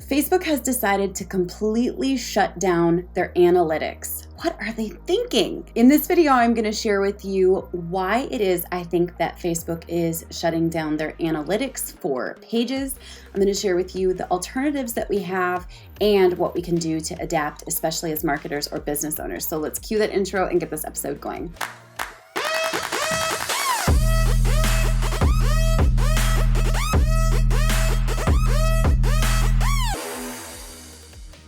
Facebook has decided to completely shut down their analytics. What are they thinking? In this video, I'm going to share with you why it is I think that Facebook is shutting down their analytics for pages. I'm going to share with you the alternatives that we have and what we can do to adapt, especially as marketers or business owners. So let's cue that intro and get this episode going.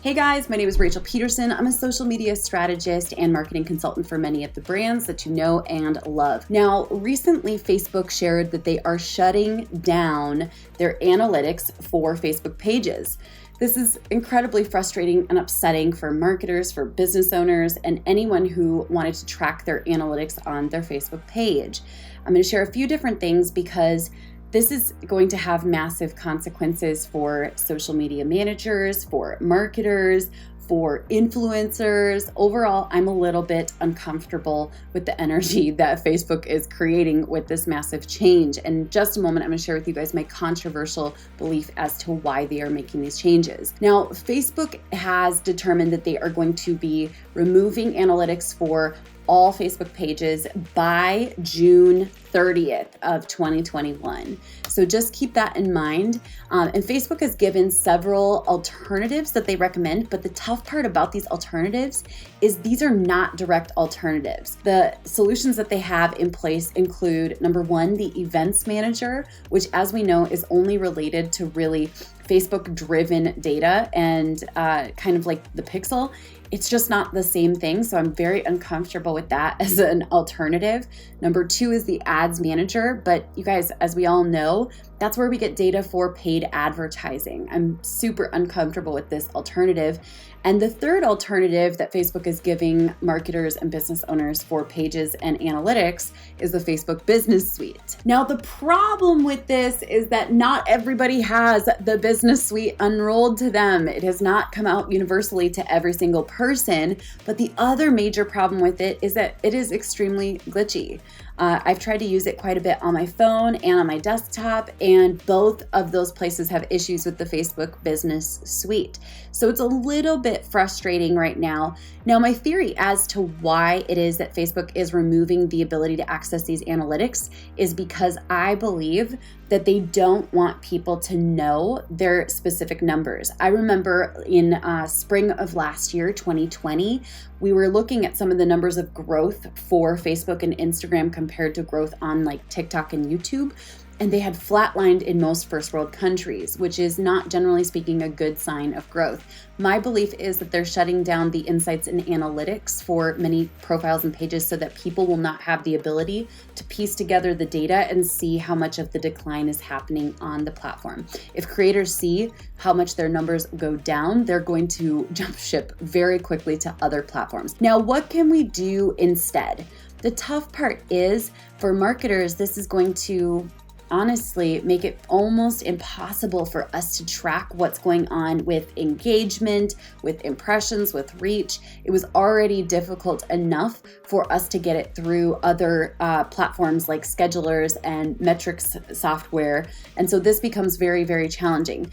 Hey guys, my name is Rachel Pedersen. I'm a social media strategist and marketing consultant for many of the brands that you know and love. Now, recently Facebook shared that they are shutting down their analytics for Facebook pages. This is incredibly frustrating and upsetting for marketers, for business owners, and anyone who wanted to track their analytics on their Facebook page. I'm going to share a few different things because this is going to have massive consequences for social media managers, for marketers, for influencers. Overall, I'm a little bit uncomfortable with the energy that Facebook is creating with this massive change. And in just a moment, I'm going to share with you guys my controversial belief as to why they are making these changes. Now, Facebook has determined that they are going to be removing analytics for all Facebook pages by June 30th of 2021. So just keep that in mind. And Facebook has given several alternatives that they recommend, but the tough part about these alternatives is these are not direct alternatives. The solutions that they have in place include, number one, the events manager, which as we know is only related to really Facebook-driven data and kind of like the pixel. It's just not the same thing, so I'm very uncomfortable with that as an alternative. Number two is the ads manager, but you guys, as we all know, that's where we get data for paid advertising. I'm super uncomfortable with this alternative. And the third alternative that Facebook is giving marketers and business owners for pages and analytics is the Facebook Business Suite. Now, the problem with this is that not everybody has the Business Suite unrolled to them. It has not come out universally to every single person, but the other major problem with it is that it is extremely glitchy. I've tried to use it quite a bit on my phone and on my desktop, and both of those places have issues with the Facebook Business Suite. So it's a little bit frustrating right now. Now, my theory as to why it is that Facebook is removing the ability to access these analytics is because I believe that they don't want people to know their specific numbers. I remember in spring of last year, 2020, we were looking at some of the numbers of growth for Facebook and Instagram compared to growth on like TikTok and YouTube. And they had flatlined in most first world countries, which is not generally speaking a good sign of growth. My belief is that they're shutting down the insights and analytics for many profiles and pages so that people will not have the ability to piece together the data and see how much of the decline is happening on the platform. If creators see how much their numbers go down, they're going to jump ship very quickly to other platforms. Now, what can we do instead? The tough part is for marketers, this is going to honestly make it almost impossible for us to track what's going on with engagement, with impressions, with reach. It was already difficult enough for us to get it through other platforms like schedulers and metrics software. And so this becomes very, very challenging.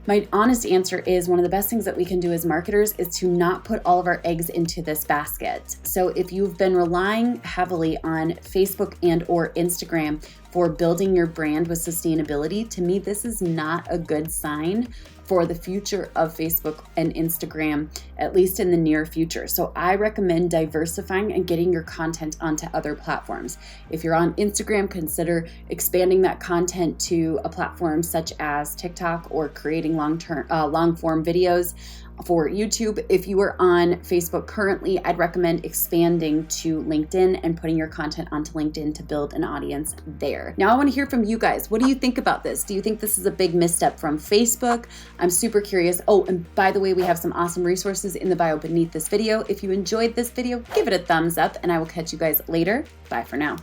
My honest answer is one of the best things that we can do as marketers is to not put all of our eggs into this basket. So if you've been relying heavily on Facebook and or Instagram for building your brand with sustainability, to me, this is not a good sign for the future of Facebook and Instagram, at least in the near future. So I recommend diversifying and getting your content onto other platforms. If you're on Instagram, consider expanding that content to a platform such as TikTok or creating long form videos. For YouTube, if you are on Facebook currently, I'd recommend expanding to LinkedIn and putting your content onto LinkedIn to build an audience there. Now, I want to hear from you guys. What do you think about this? Do you think this is a big misstep from Facebook? I'm super curious. Oh, and by the way, we have some awesome resources in the bio beneath this video. If you enjoyed this video, give it a thumbs up, and I will catch you guys later. Bye for now.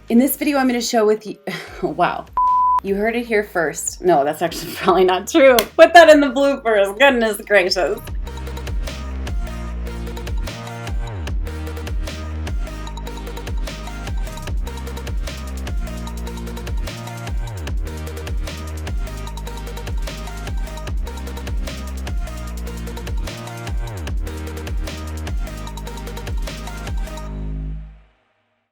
In this video, I'm going to show with you, wow. You heard it here first. No, that's actually probably not true. Put that in the bloopers. Goodness gracious.